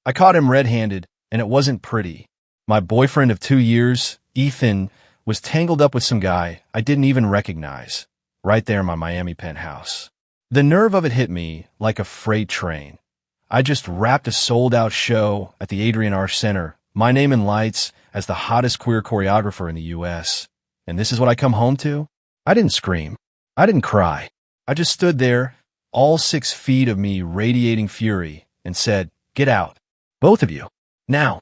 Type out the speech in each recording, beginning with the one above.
I caught him red-handed, and it wasn't pretty. My boyfriend of 2 years, Ethan, was tangled up with some guy I didn't even recognize, right there in my Miami penthouse. The nerve of it hit me like a freight train. I just wrapped a sold-out show at the Adrian Arch Center, my name in lights as the hottest queer choreographer in the U.S. And this is what I come home to? I didn't scream. I didn't cry. I just stood there, all 6 feet of me radiating fury, and said, "Get out. Both of you. Now."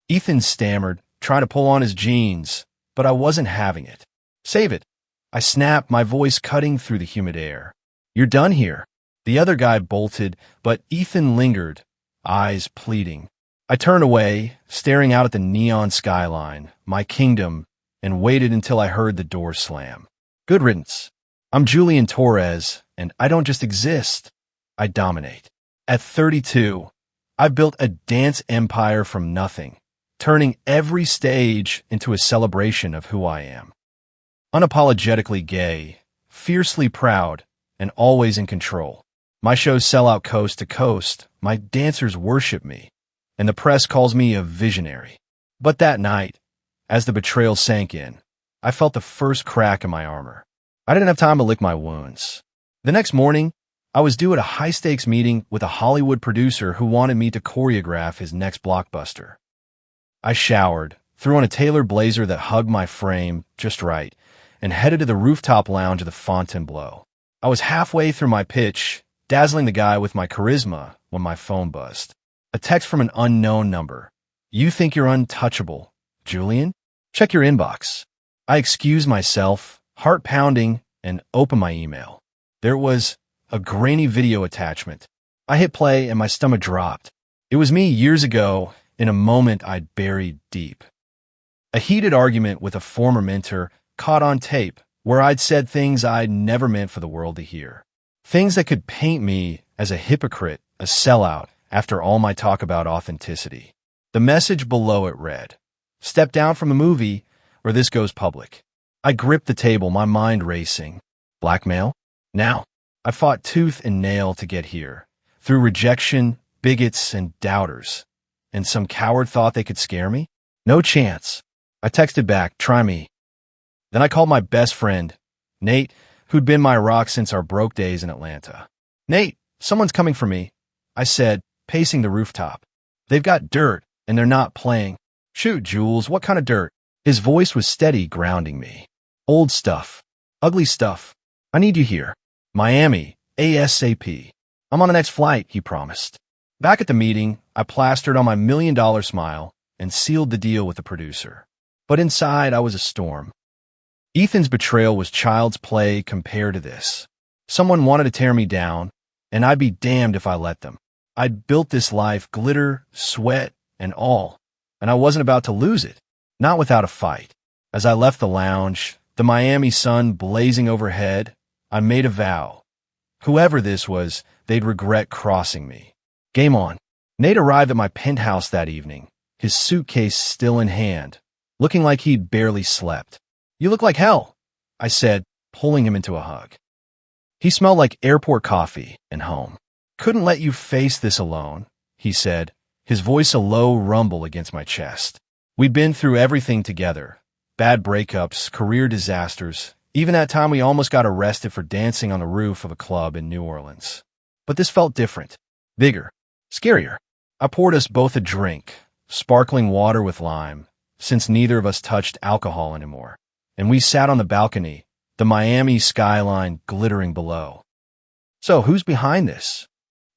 Ethan stammered, trying to pull on his jeans, but I wasn't having it. "Save it." I snapped, my voice cutting through the humid air. "You're done here." The other guy bolted, but Ethan lingered, eyes pleading. I turned away, staring out at the neon skyline, my kingdom, and waited until I heard the door slam. Good riddance. I'm Julian Torres, and I don't just exist. I dominate. At 32, I've built a dance empire from nothing, turning every stage into a celebration of who I am. Unapologetically gay, fiercely proud, and always in control. My shows sell out coast to coast, my dancers worship me, and the press calls me a visionary. But that night, as the betrayal sank in, I felt the first crack in my armor. I didn't have time to lick my wounds. The next morning, I was due at a high-stakes meeting with a Hollywood producer who wanted me to choreograph his next blockbuster. I showered, threw on a tailored blazer that hugged my frame just right, and headed to the rooftop lounge of the Fontainebleau. I was halfway through my pitch, dazzling the guy with my charisma, when my phone buzzed. A text from an unknown number. "You think you're untouchable, Julian? Check your inbox." I excused myself, heart pounding, and opened my email. There was a grainy video attachment. I hit play and my stomach dropped. It was me years ago, in a moment I'd buried deep. A heated argument with a former mentor caught on tape, where I'd said things I'd never meant for the world to hear. Things that could paint me as a hypocrite, a sellout, after all my talk about authenticity. The message below it read, "Step down from the movie, or this goes public." I gripped the table, my mind racing. Blackmail? Now. I fought tooth and nail to get here, through rejection, bigots, and doubters. And some coward thought they could scare me? No chance. I texted back, "Try me." Then I called my best friend, Nate, who'd been my rock since our broke days in Atlanta. "Nate, someone's coming for me," I said, pacing the rooftop. "They've got dirt, and they're not playing." "Shoot, Jules, what kind of dirt?" His voice was steady, grounding me. "Old stuff. Ugly stuff. I need you here. Miami, ASAP. I'm on the next flight," he promised. Back at the meeting, I plastered on my $1,000,000 smile and sealed the deal with the producer. But inside, I was a storm. Ethan's betrayal was child's play compared to this. Someone wanted to tear me down, and I'd be damned if I let them. I'd built this life, glitter, sweat, and all, and I wasn't about to lose it, not without a fight. As I left the lounge, the Miami sun blazing overhead, I made a vow. Whoever this was, they'd regret crossing me. Game on. Nate arrived at my penthouse that evening, his suitcase still in hand, looking like he'd barely slept. "You look like hell," I said, pulling him into a hug. He smelled like airport coffee and home. "Couldn't let you face this alone," he said, his voice a low rumble against my chest. We'd been through everything together. Bad breakups, career disasters, even that time we almost got arrested for dancing on the roof of a club in New Orleans. But this felt different, bigger, scarier. I poured us both a drink, sparkling water with lime, since neither of us touched alcohol anymore. And we sat on the balcony, the Miami skyline glittering below. "So, who's behind this?"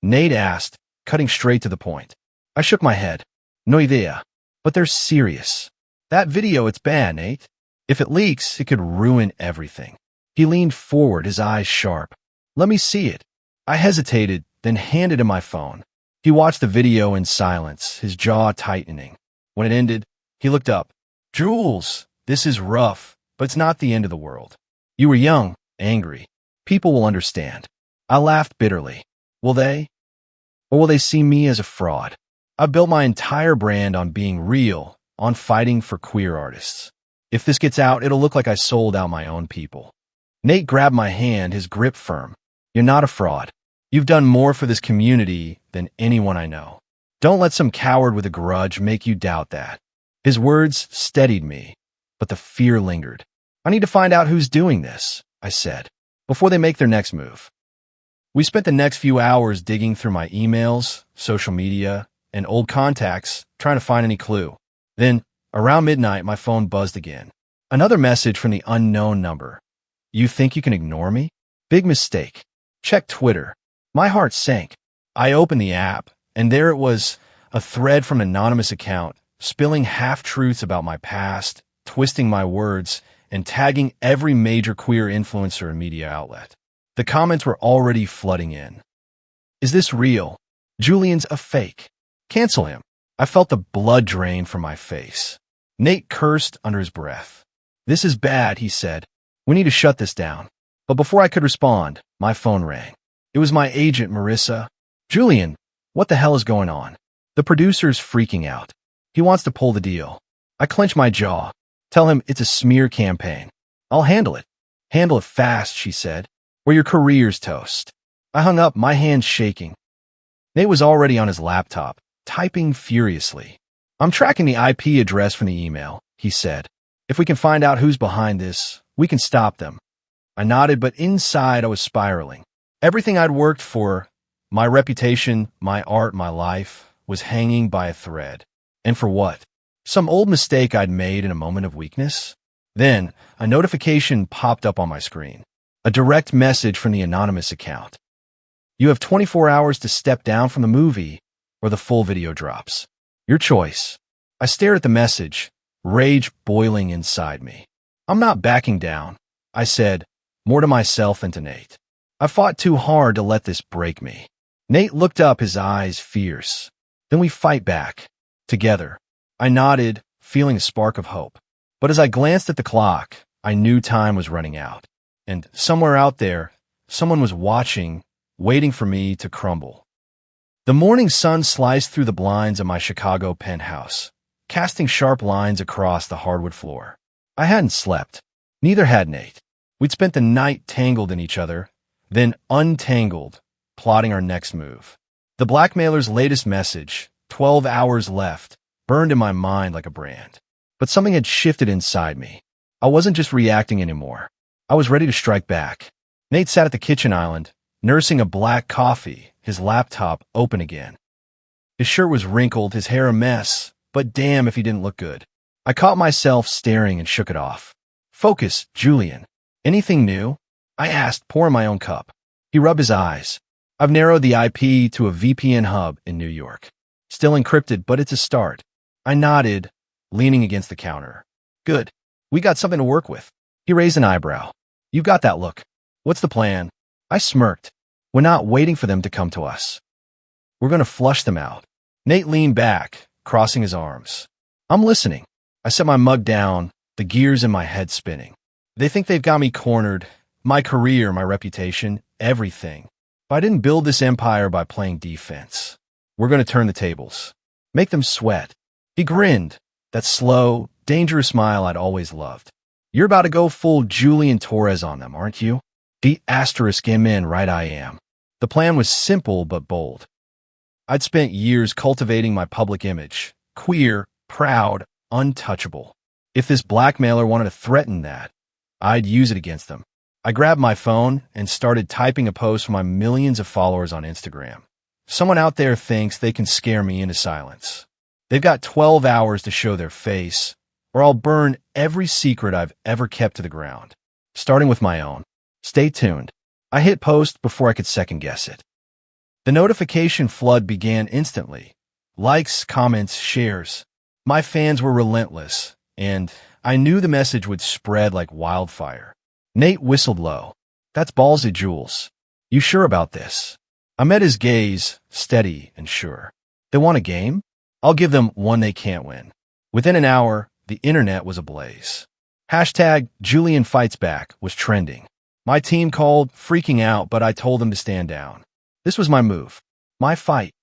Nate asked, cutting straight to the point. I shook my head. "No idea. But they're serious. That video, it's bad, Nate. If it leaks, it could ruin everything." He leaned forward, his eyes sharp. "Let me see it." I hesitated, then handed him my phone. He watched the video in silence, his jaw tightening. When it ended, he looked up. "Jules, this is rough, but it's not the end of the world. You were young, angry. People will understand." I laughed bitterly. Will they? Or will they see me as a fraud? I built my entire brand on being real, on fighting for queer artists. If this gets out, it'll look like I sold out my own people. Nate grabbed my hand, his grip firm. "You're not a fraud. You've done more for this community than anyone I know." Don't let some coward with a grudge make you doubt that. His words steadied me, but the fear lingered. I need to find out who's doing this, I said, before they make their next move. We spent the next few hours digging through my emails, social media, and old contacts, trying to find any clue. Then, around midnight, my phone buzzed again. Another message from the unknown number. You think you can ignore me? Big mistake. Check Twitter. My heart sank. I opened the app, and there it was, a thread from an anonymous account, spilling half-truths about my past, twisting my words, and tagging every major queer influencer and media outlet. The comments were already flooding in. Is this real? Julian's a fake. Cancel him. I felt the blood drain from my face. Nate cursed under his breath. This is bad, he said. We need to shut this down. But before I could respond, my phone rang. It was my agent, Marissa. Julian, what the hell is going on? The producer's freaking out. He wants to pull the deal. I clench my jaw. Tell him it's a smear campaign. I'll handle it. Handle it fast, she said, or your career's toast. I hung up, my hands shaking. Nate was already on his laptop, typing furiously. I'm tracking the IP address from the email, he said. If we can find out who's behind this, we can stop them. I nodded, but inside I was spiraling. Everything I'd worked for, my reputation, my art, my life, was hanging by a thread. And for what? Some old mistake I'd made in a moment of weakness? Then, a notification popped up on my screen. A direct message from the anonymous account. You have 24 hours to step down from the movie, or the full video drops. Your choice. I stared at the message, rage boiling inside me. I'm not backing down, I said, more to myself than to Nate. I fought too hard to let this break me. Nate looked up, his eyes fierce. Then we fight back. Together. I nodded, feeling a spark of hope. But as I glanced at the clock, I knew time was running out. And somewhere out there, someone was watching, waiting for me to crumble. The morning sun sliced through the blinds of my Chicago penthouse, casting sharp lines across the hardwood floor. I hadn't slept. Neither had Nate. We'd spent the night tangled in each other, then untangled, plotting our next move. The blackmailer's latest message, 12 hours left, burned in my mind like a brand. But something had shifted inside me. I wasn't just reacting anymore. I was ready to strike back. Nate sat at the kitchen island, nursing a black coffee, his laptop open again. His shirt was wrinkled, his hair a mess, but damn if he didn't look good. I caught myself staring and shook it off. Focus, Julian. Anything new? I asked, pouring my own cup. He rubbed his eyes. I've narrowed the IP to a VPN hub in New York. Still encrypted, but it's a start. I nodded, leaning against the counter. Good. We got something to work with. He raised an eyebrow. You've got that look. What's the plan? I smirked. We're not waiting for them to come to us. We're going to flush them out. Nate leaned back, crossing his arms. I'm listening. I set my mug down, the gears in my head spinning. They think they've got me cornered. My career, my reputation, everything. But I didn't build this empire by playing defense. We're going to turn the tables. Make them sweat. He grinned, that slow, dangerous smile I'd always loved. You're about to go full Julian Torres on them, aren't you? *M right I am. The plan was simple but bold. I'd spent years cultivating my public image. Queer, proud, untouchable. If this blackmailer wanted to threaten that, I'd use it against them. I grabbed my phone and started typing a post for my millions of followers on Instagram. Someone out there thinks they can scare me into silence. They've got 12 hours to show their face, or I'll burn every secret I've ever kept to the ground, starting with my own. Stay tuned. I hit post before I could second-guess it. The notification flood began instantly. Likes, comments, shares. My fans were relentless, and I knew the message would spread like wildfire. Nate whistled low. That's ballsy, Jules. You sure about this? I met his gaze, steady and sure. They want a game? I'll give them one they can't win. Within an hour, the internet was ablaze. #JulianFightsBack was trending. My team called, freaking out, but I told them to stand down. This was my move. My fight.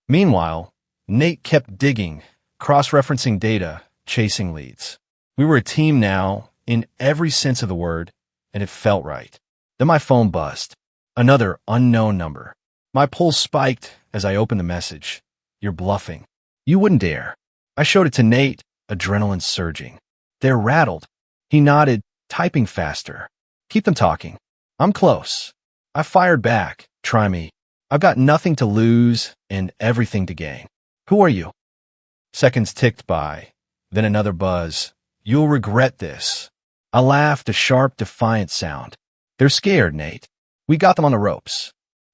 Meanwhile, Nate kept digging, cross-referencing data, chasing leads. We were a team now, in every sense of the word, and it felt right. Then my phone buzzed. Another unknown number. My pulse spiked as I opened the message. You're bluffing. You wouldn't dare. I showed it to Nate, adrenaline surging. They're rattled. He nodded, typing faster. Keep them talking. I'm close. I fired back. Try me. I've got nothing to lose and everything to gain. Who are you? Seconds ticked by. Then another buzz. You'll regret this. I laughed, a sharp, defiant sound. They're scared, Nate. We got them on the ropes.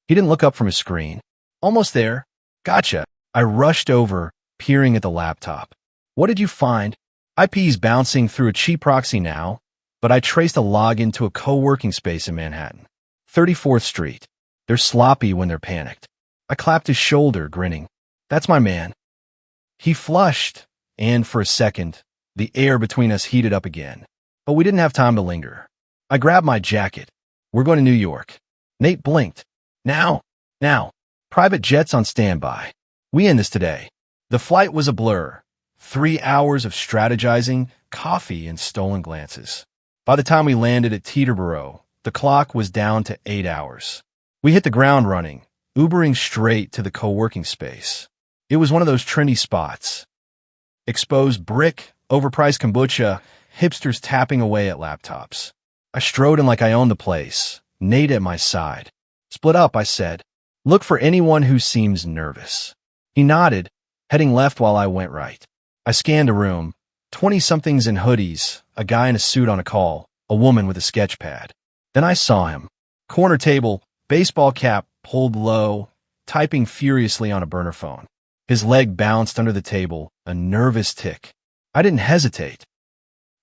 He didn't look up from his screen. Almost there. Gotcha. I rushed over, peering at the laptop. What did you find? IP's bouncing through a cheap proxy now, but I traced a login to a co-working space in Manhattan. 34th Street. They're sloppy when they're panicked. I clapped his shoulder, grinning. That's my man. He flushed, and for a second, the air between us heated up again. But we didn't have time to linger. I grabbed my jacket. We're going to New York. Nate blinked. Now. Private jets on standby. We end this today. The flight was a blur. 3 hours of strategizing, coffee, and stolen glances. By the time we landed at Teterboro, the clock was down to 8 hours. We hit the ground running, Ubering straight to the co-working space. It was one of those trendy spots. Exposed brick, overpriced kombucha, hipsters tapping away at laptops. I strode in like I owned the place, Nate at my side. Split up, I said. Look for anyone who seems nervous. He nodded, heading left while I went right. I scanned the room. 20-somethings in hoodies, a guy in a suit on a call, a woman with a sketch pad. Then I saw him. Corner table, baseball cap pulled low, typing furiously on a burner phone. His leg bounced under the table, a nervous tick. I didn't hesitate.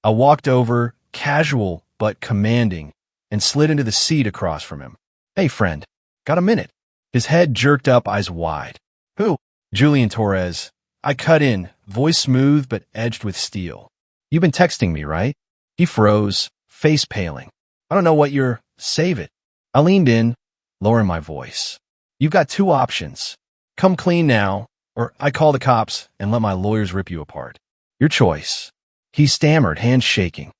I walked over, casual but commanding, and slid into the seat across from him. Hey, friend, got a minute? His head jerked up, eyes wide. Who? Julian Torres. I cut in, voice smooth but edged with steel. You've been texting me, right? He froze, face paling. I don't know what you're... Save it. I leaned in, lowering my voice. You've got two options. Come clean now, or I call the cops and let my lawyers rip you apart. Your choice. He stammered, hands shaking.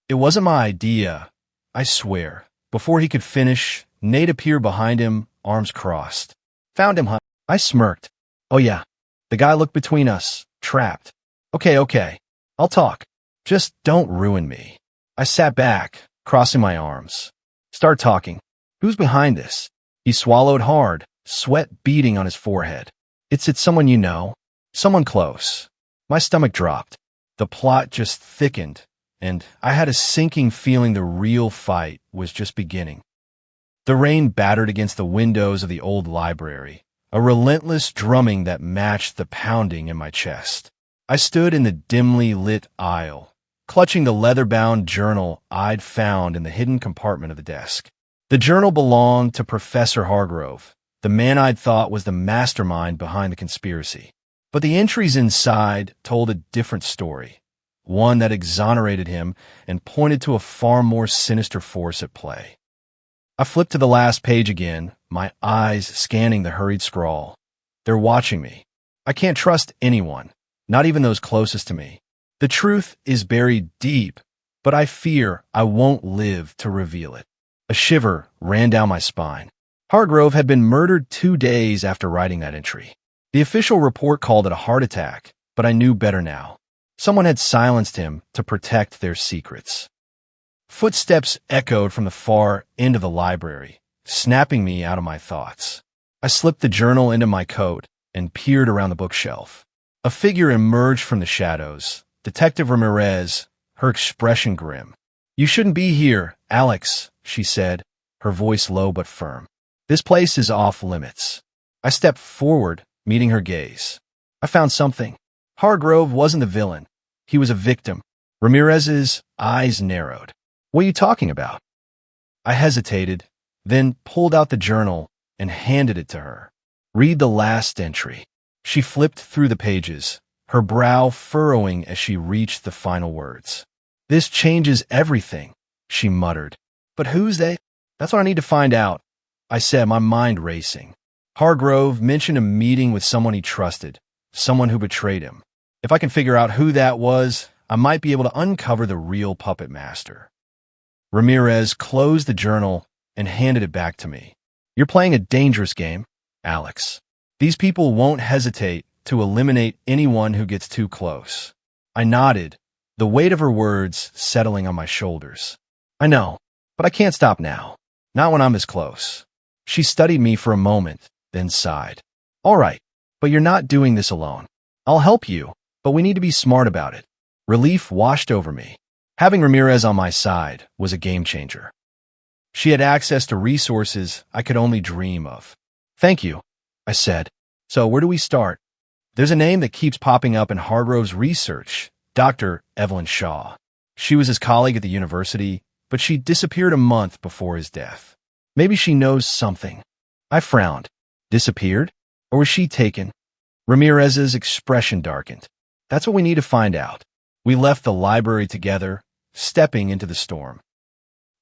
It wasn't my idea, I swear. Before he could finish, Nate appeared behind him, arms crossed. Found him, huh? I smirked. Oh yeah. The guy looked between us, trapped. Okay. I'll talk. Just don't ruin me. I sat back, crossing my arms. Start talking. Who's behind this? He swallowed hard, sweat beading on his forehead. It's someone you know. Someone close. My stomach dropped. The plot just thickened, and I had a sinking feeling the real fight was just beginning. The rain battered against the windows of the old library, a relentless drumming that matched the pounding in my chest. I stood in the dimly lit aisle, clutching the leather-bound journal I'd found in the hidden compartment of the desk. The journal belonged to Professor Hargrove, the man I'd thought was the mastermind behind the conspiracy. But the entries inside told a different story, one that exonerated him and pointed to a far more sinister force at play. I flipped to the last page again, my eyes scanning the hurried scrawl. They're watching me. I can't trust anyone, not even those closest to me. The truth is buried deep, but I fear I won't live to reveal it. A shiver ran down my spine. Hargrove had been murdered 2 days after writing that entry. The official report called it a heart attack, but I knew better now. Someone had silenced him to protect their secrets. Footsteps echoed from the far end of the library, snapping me out of my thoughts. I slipped the journal into my coat and peered around the bookshelf. A figure emerged from the shadows. Detective Ramirez, her expression grim. You shouldn't be here, Alex, she said, her voice low but firm. This place is off limits. I stepped forward, meeting her gaze. I found something. Hargrove wasn't the villain. He was a victim. Ramirez's eyes narrowed. What are you talking about? I hesitated, then pulled out the journal and handed it to her. Read the last entry. She flipped through the pages, her brow furrowing as she reached the final words. This changes everything, she muttered. But who's they? That's what I need to find out, I said, my mind racing. Hargrove mentioned a meeting with someone he trusted, someone who betrayed him. If I can figure out who that was, I might be able to uncover the real puppet master. Ramirez closed the journal and handed it back to me. You're playing a dangerous game, Alex. These people won't hesitate to eliminate anyone who gets too close. I nodded, the weight of her words settling on my shoulders. I know, but I can't stop now. Not when I'm this close. She studied me for a moment, then sighed. All right, but you're not doing this alone. I'll help you, but we need to be smart about it. Relief washed over me. Having Ramirez on my side was a game changer. She had access to resources I could only dream of. Thank you, I said. So where do we start? There's a name that keeps popping up in Hargrove's research, Dr. Evelyn Shaw. She was his colleague at the university, but she disappeared a month before his death. Maybe she knows something. I frowned. Disappeared? Or was she taken? Ramirez's expression darkened. That's what we need to find out. We left the library together, stepping into the storm.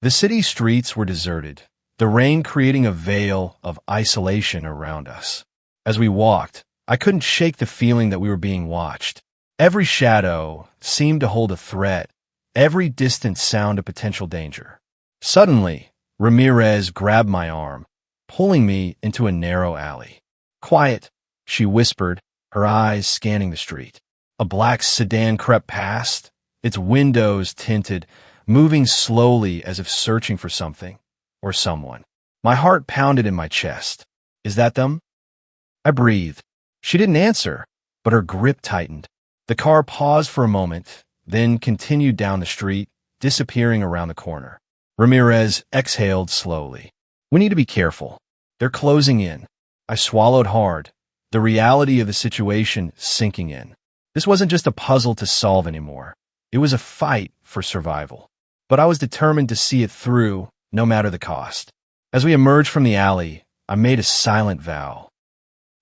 The city streets were deserted, the rain creating a veil of isolation around us. As we walked, I couldn't shake the feeling that we were being watched. Every shadow seemed to hold a threat, every distant sound a potential danger. Suddenly, Ramirez grabbed my arm, pulling me into a narrow alley. Quiet, she whispered, her eyes scanning the street. A black sedan crept past, its windows tinted, moving slowly as if searching for something or someone. My heart pounded in my chest. Is that them? I breathed. She didn't answer, but her grip tightened. The car paused for a moment, then continued down the street, disappearing around the corner. Ramirez exhaled slowly. We need to be careful. They're closing in. I swallowed hard, the reality of the situation sinking in. This wasn't just a puzzle to solve anymore. It was a fight for survival. But I was determined to see it through, no matter the cost. As we emerged from the alley, I made a silent vow.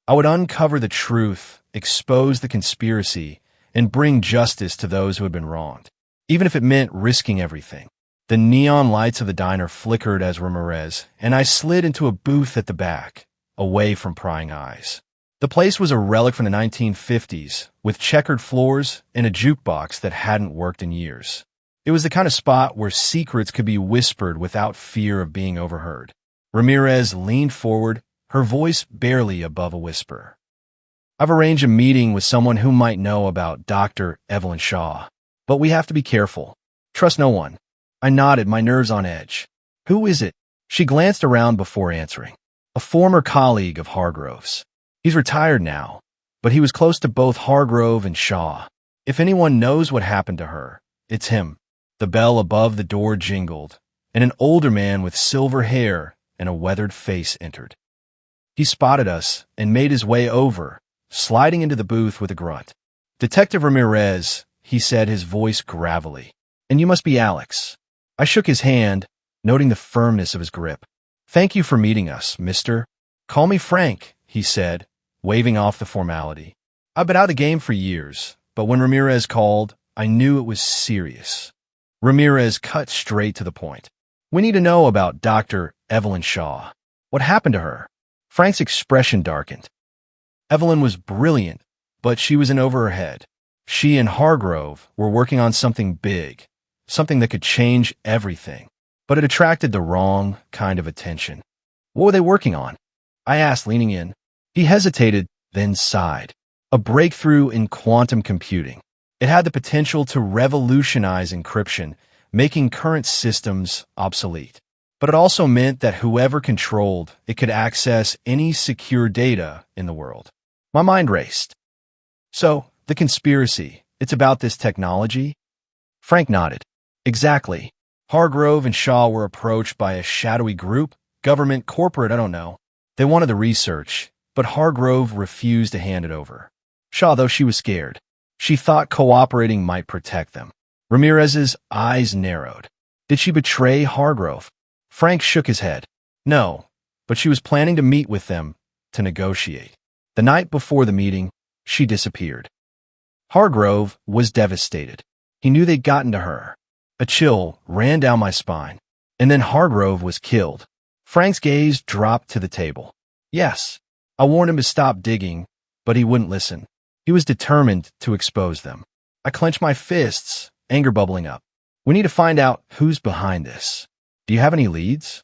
I would uncover the truth, expose the conspiracy, and bring justice to those who had been wronged, even if it meant risking everything. The neon lights of the diner flickered as Ramirez, and I slid into a booth at the back, away from prying eyes. The place was a relic from the 1950s, with checkered floors and a jukebox that hadn't worked in years. It was the kind of spot where secrets could be whispered without fear of being overheard. Ramirez leaned forward, her voice barely above a whisper. I've arranged a meeting with someone who might know about Dr. Evelyn Shaw, but we have to be careful. Trust no one. I nodded, my nerves on edge. Who is it? She glanced around before answering. A former colleague of Hargrove's. He's retired now, but he was close to both Hargrove and Shaw. If anyone knows what happened to her, it's him. The bell above the door jingled, and an older man with silver hair and a weathered face entered. He spotted us and made his way over, sliding into the booth with a grunt. Detective Ramirez, he said, his voice gravelly. And you must be Alex. I shook his hand, noting the firmness of his grip. Thank you for meeting us, mister. Call me Frank, he said, waving off the formality. I've been out of the game for years, but when Ramirez called, I knew it was serious. Ramirez cut straight to the point. We need to know about Dr. Evelyn Shaw. What happened to her? Frank's expression darkened. Evelyn was brilliant, but she was in over her head. She and Hargrove were working on something big, something that could change everything, but it attracted the wrong kind of attention. What were they working on? I asked, leaning in. He hesitated, then sighed. A breakthrough in quantum computing. It had the potential to revolutionize encryption, making current systems obsolete. But it also meant that whoever controlled it could access any secure data in the world. My mind raced. So, the conspiracy, it's about this technology? Frank nodded. Exactly. Hargrove and Shaw were approached by a shadowy group, government, corporate, I don't know. They wanted the research, but Hargrove refused to hand it over. Shaw, though, she was scared. She thought cooperating might protect them. Ramirez's eyes narrowed. Did she betray Hargrove? Frank shook his head. No, but she was planning to meet with them to negotiate. The night before the meeting, she disappeared. Hargrove was devastated. He knew they'd gotten to her. A chill ran down my spine. And then Hargrove was killed. Frank's gaze dropped to the table. Yes, I warned him to stop digging, but he wouldn't listen. He was determined to expose them. I clenched my fists, anger bubbling up. We need to find out who's behind this. Do you have any leads?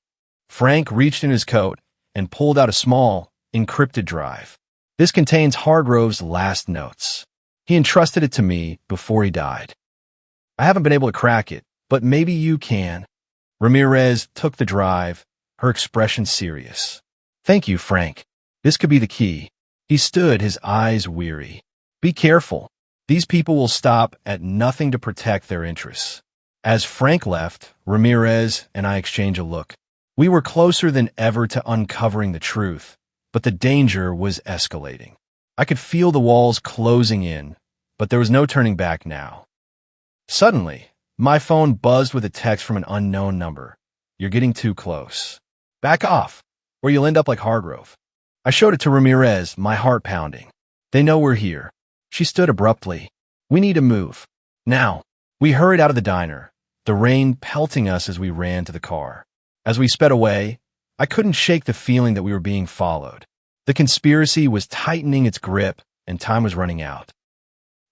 Frank reached in his coat and pulled out a small, encrypted drive. This contains Hargrove's last notes. He entrusted it to me before he died. I haven't been able to crack it, but maybe you can. Ramirez took the drive, her expression serious. Thank you, Frank. This could be the key. He stood, his eyes weary. Be careful. These people will stop at nothing to protect their interests. As Frank left, Ramirez and I exchanged a look. We were closer than ever to uncovering the truth, but the danger was escalating. I could feel the walls closing in, but there was no turning back now. Suddenly, my phone buzzed with a text from an unknown number. You're getting too close. Back off, or you'll end up like Hargrove. I showed it to Ramirez, my heart pounding. They know we're here. She stood abruptly. We need to move. Now. We hurried out of the diner, the rain pelting us as we ran to the car. As we sped away, I couldn't shake the feeling that we were being followed. The conspiracy was tightening its grip, and time was running out.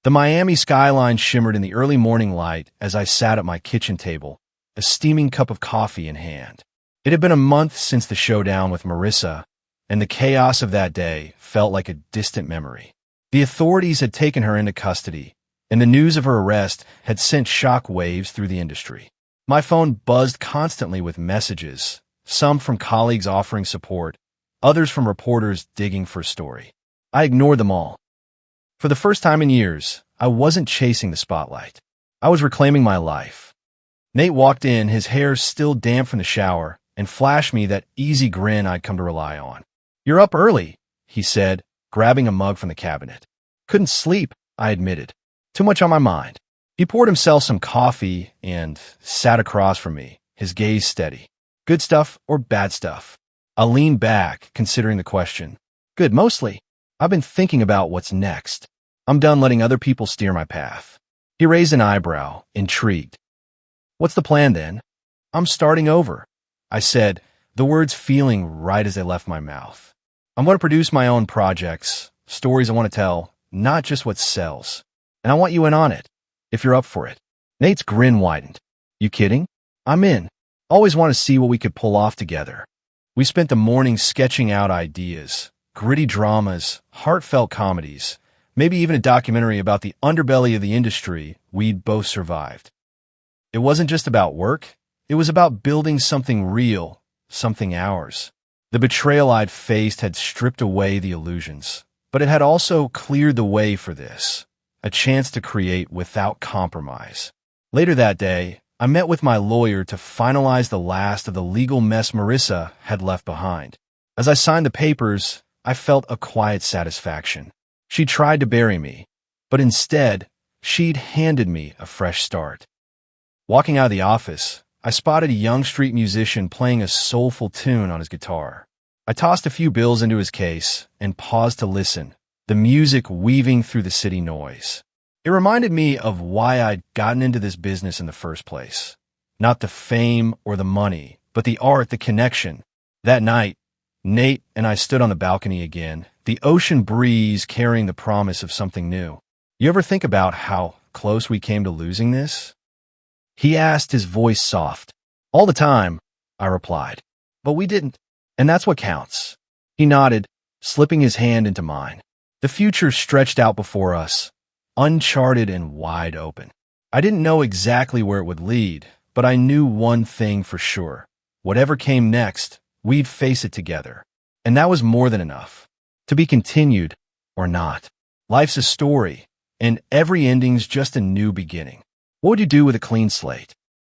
The Miami skyline shimmered in the early morning light as I sat at my kitchen table, a steaming cup of coffee in hand. It had been a month since the showdown with Marissa, and the chaos of that day felt like a distant memory. The authorities had taken her into custody, and the news of her arrest had sent shock waves through the industry. My phone buzzed constantly with messages, some from colleagues offering support, others from reporters digging for a story. I ignored them all. For the first time in years, I wasn't chasing the spotlight. I was reclaiming my life. Nate walked in, his hair still damp from the shower, and flashed me that easy grin I'd come to rely on. You're up early, he said, grabbing a mug from the cabinet. Couldn't sleep, I admitted. Too much on my mind. He poured himself some coffee and sat across from me, his gaze steady. Good stuff or bad stuff? I leaned back, considering the question. Good, mostly. I've been thinking about what's next. I'm done letting other people steer my path. He raised an eyebrow, intrigued. What's the plan then? I'm starting over, I said, the words feeling right as they left my mouth. I'm going to produce my own projects, stories I want to tell, not just what sells. And I want you in on it, if you're up for it. Nate's grin widened. You kidding? I'm in. Always want to see what we could pull off together. We spent the morning sketching out ideas, gritty dramas, heartfelt comedies, maybe even a documentary about the underbelly of the industry we'd both survived. It wasn't just about work. It was about building something real, something ours. The betrayal I'd faced had stripped away the illusions, but it had also cleared the way for this. A chance to create without compromise. Later that day, I met with my lawyer to finalize the last of the legal mess Marissa had left behind. As I signed the papers, I felt a quiet satisfaction. She tried to bury me, but instead, she'd handed me a fresh start. Walking out of the office, I spotted a young street musician playing a soulful tune on his guitar. I tossed a few bills into his case and paused to listen, the music weaving through the city noise. It reminded me of why I'd gotten into this business in the first place. Not the fame or the money, but the art, the connection. That night, Nate and I stood on the balcony again, the ocean breeze carrying the promise of something new. You ever think about how close we came to losing this? He asked, his voice soft. All the time, I replied. But we didn't. And that's what counts. He nodded, slipping his hand into mine. The future stretched out before us, uncharted and wide open. I didn't know exactly where it would lead, but I knew one thing for sure. Whatever came next, we'd face it together. And that was more than enough. To be continued or not. Life's a story, and every ending's just a new beginning. What would you do with a clean slate?